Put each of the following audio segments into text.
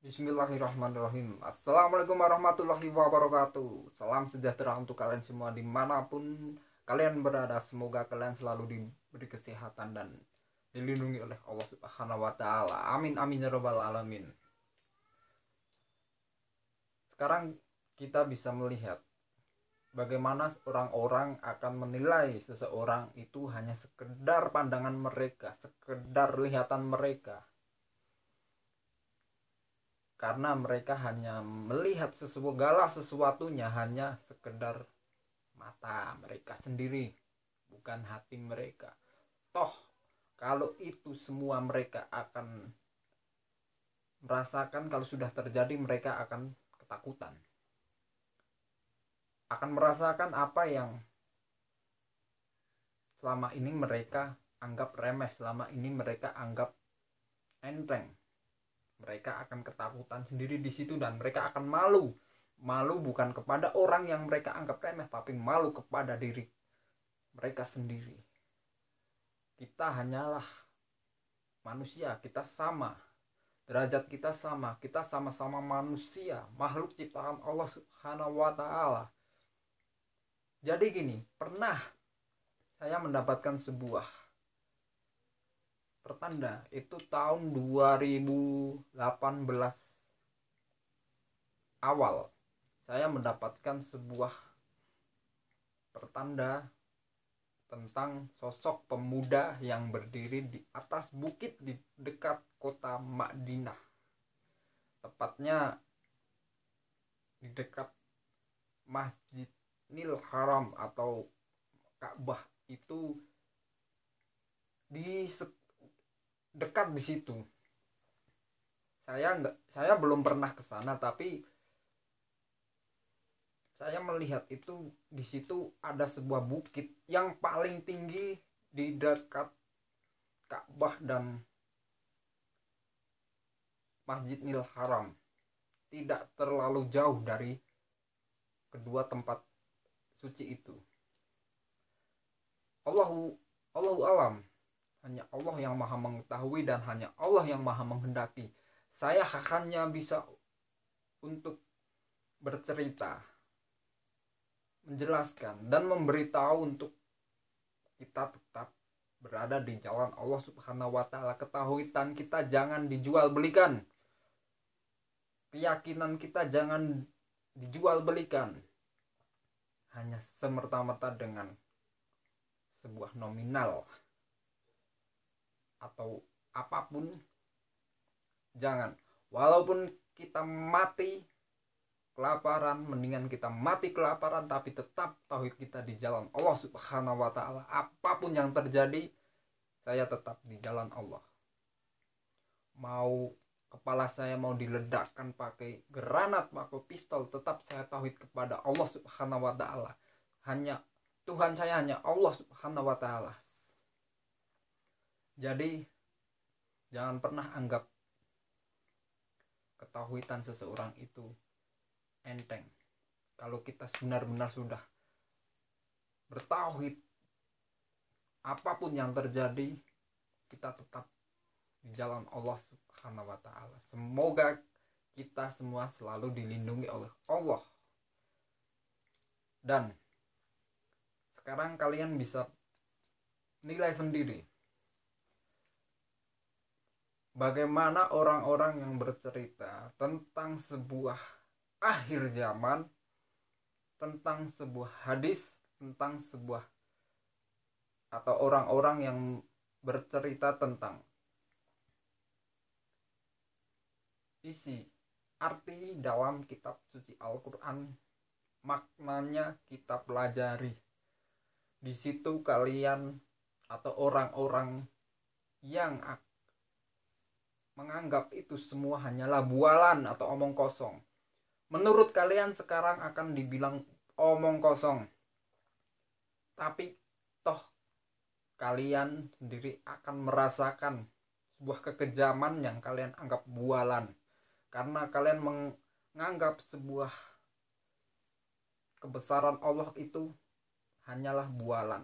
Bismillahirrahmanirrahim. Assalamualaikum warahmatullahi wabarakatuh. Salam sejahtera untuk kalian semua dimanapun kalian berada. Semoga kalian selalu diberi kesehatan dan dilindungi oleh Allah Subhanahu wa Ta'ala. Amin amin ya rabbal alamin. Sekarang kita bisa melihat bagaimana orang-orang akan menilai seseorang itu hanya sekedar pandangan mereka, sekedar lihatan mereka. Karena mereka hanya melihat segala sesuatunya hanya sekedar mata mereka sendiri, bukan hati mereka. Toh kalau itu semua mereka akan merasakan, kalau sudah terjadi mereka akan ketakutan, akan merasakan apa yang selama ini mereka anggap remeh, selama ini mereka anggap enteng. Mereka akan ketakutan sendiri di situ dan mereka akan malu. Malu bukan kepada orang yang mereka anggap remeh, tapi malu kepada diri mereka sendiri. Kita hanyalah manusia, kita sama. Derajat kita sama, kita sama-sama manusia, makhluk ciptaan Allah Subhanahu wa Ta'ala. Jadi gini, pernah saya mendapatkan sebuah pertanda, itu tahun 2018 awal. Saya mendapatkan sebuah pertanda tentang sosok pemuda yang berdiri di atas bukit di dekat kota Madinah. Tepatnya di dekat Masjidil Haram atau Ka'bah, itu di dekat di situ. Saya belum pernah ke sana, tapi saya melihat itu di situ ada sebuah bukit yang paling tinggi di dekat Ka'bah dan Masjidil Haram. Tidak terlalu jauh dari kedua tempat suci itu. Allahu alam. Hanya Allah yang maha mengetahui dan hanya Allah yang maha menghendaki. Saya hanya bisa untuk bercerita, menjelaskan dan memberitahu untuk kita tetap berada di jalan Allah Subhanahu wa Ta'ala. Ketahuian kita jangan dijual belikan, keyakinan kita jangan dijual belikan hanya semerta-merta dengan sebuah nominal atau apapun. Jangan, walaupun kita mati kelaparan, mendingan kita mati kelaparan tapi tetap tauhid kita di jalan Allah Subhanahu wa Ta'ala. Apapun yang terjadi, saya tetap di jalan Allah. Mau kepala saya mau diledakkan pakai granat, pakai pistol, tetap saya tauhid kepada Allah Subhanahu wa Ta'ala. Hanya Tuhan saya hanya Allah Subhanahu wa Ta'ala. Jadi jangan pernah anggap ketahuitan seseorang itu enteng. Kalau kita benar-benar sudah bertauhid, apapun yang terjadi, kita tetap di jalan Allah Subhanahu wa Ta'ala. Semoga kita semua selalu dilindungi oleh Allah. Dan sekarang kalian bisa nilai sendiri bagaimana orang-orang yang bercerita tentang sebuah akhir zaman, tentang sebuah hadis, tentang sebuah, atau orang-orang yang bercerita tentang isi arti dalam kitab suci Al-Quran, maknanya kita pelajari. Di situ kalian atau orang-orang yang menganggap itu semua hanyalah bualan atau omong kosong, menurut kalian sekarang akan dibilang omong kosong, tapi toh kalian sendiri akan merasakan sebuah kekejaman yang kalian anggap bualan, karena kalian menganggap sebuah kebesaran Allah itu hanyalah bualan.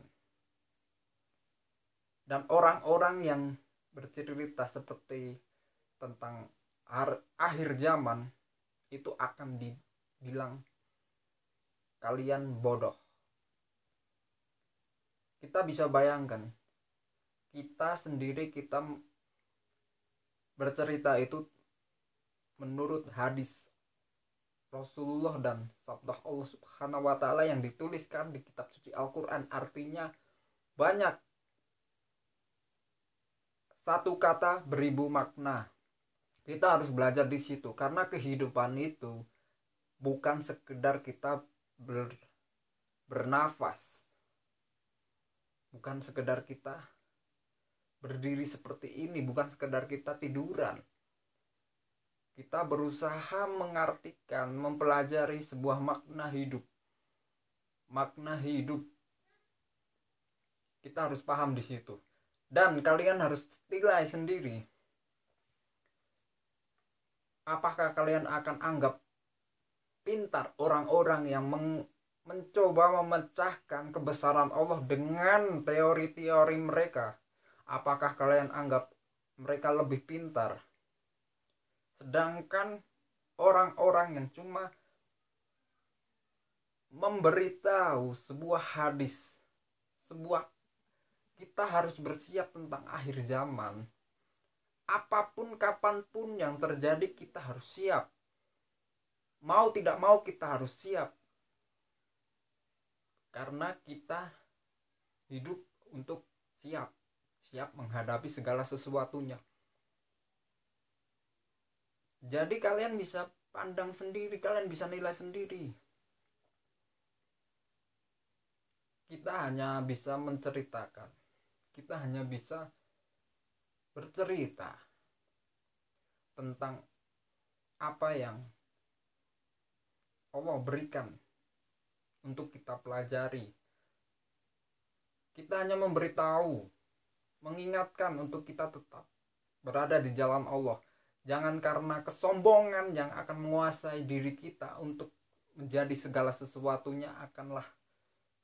Dan orang-orang yang bercerita seperti tentang akhir zaman itu akan dibilang kalian bodoh. Kita bisa bayangkan, kita sendiri kita bercerita itu menurut hadis Rasulullah dan sabda Allah Subhanahu wa taala yang dituliskan di kitab suci Al-Qur'an. Artinya banyak, satu kata beribu makna. Kita harus belajar di situ karena kehidupan itu bukan sekedar kita bernafas, bukan sekedar kita berdiri seperti ini, bukan sekedar kita tiduran. Kita berusaha mengartikan, mempelajari sebuah makna hidup. Makna hidup kita harus paham di situ. Dan kalian harus nilai sendiri. Apakah kalian akan anggap pintar orang-orang yang mencoba memecahkan kebesaran Allah dengan teori-teori mereka? Apakah kalian anggap mereka lebih pintar? Sedangkan orang-orang yang cuma memberitahu sebuah hadis, kita harus bersiap tentang akhir zaman. Apapun kapanpun yang terjadi kita harus siap. Mau tidak mau kita harus siap. Karena kita hidup untuk siap menghadapi segala sesuatunya. Jadi kalian bisa pandang sendiri, kalian bisa nilai sendiri. Kita hanya bisa menceritakan, kita hanya bisa bercerita tentang apa yang Allah berikan untuk kita pelajari. Kita hanya memberitahu, mengingatkan untuk kita tetap berada di jalan Allah. Jangan karena kesombongan yang akan menguasai diri kita untuk menjadi segala sesuatunya akanlah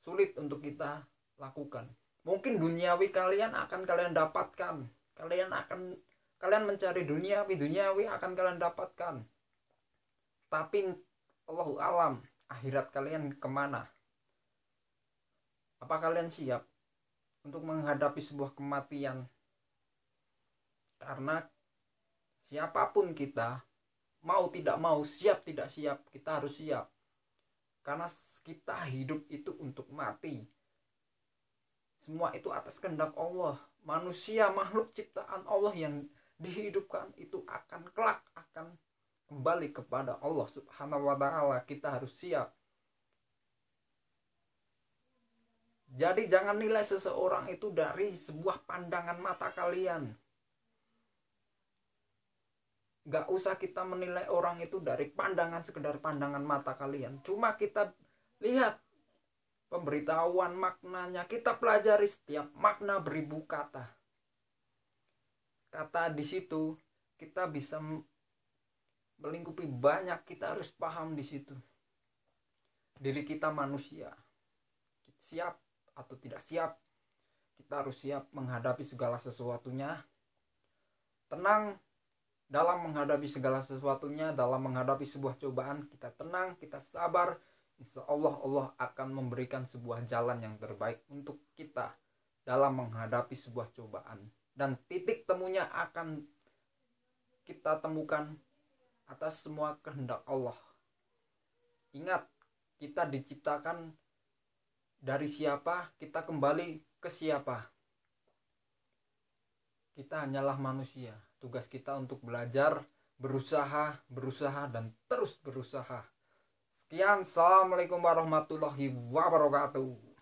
sulit untuk kita lakukan. Mungkin duniawi kalian akan kalian dapatkan. Kalian mencari duniawi akan kalian dapatkan. Tapi Allahu alam, akhirat kalian kemana? Apa kalian siap untuk menghadapi sebuah kematian? Karena siapapun kita, mau tidak mau, siap tidak siap, kita harus siap. Karena kita hidup itu untuk mati. Semua itu atas kehendak Allah. Manusia, makhluk ciptaan Allah yang dihidupkan itu akan kelak akan kembali kepada Allah Subhanahu wa taala. Kita harus siap. Jadi jangan nilai seseorang itu dari sebuah pandangan mata kalian. Gak usah kita menilai orang itu dari sekedar pandangan mata kalian. Cuma kita lihat pemberitahuan maknanya. Kita pelajari setiap makna beribu kata. Kata di situ kita bisa melingkupi banyak. Kita harus paham di situ. Diri kita manusia. Siap atau tidak siap. Kita harus siap menghadapi segala sesuatunya. Tenang dalam menghadapi segala sesuatunya, dalam menghadapi sebuah cobaan, kita tenang, kita sabar. Insya Allah, Allah akan memberikan sebuah jalan yang terbaik untuk kita dalam menghadapi sebuah cobaan. Dan titik temunya akan kita temukan atas semua kehendak Allah. Ingat, kita diciptakan dari siapa, kita kembali ke siapa. Kita hanyalah manusia. Tugas kita untuk belajar, berusaha, dan terus berusaha. Sekian, assalamualaikum warahmatullahi wabarakatuh.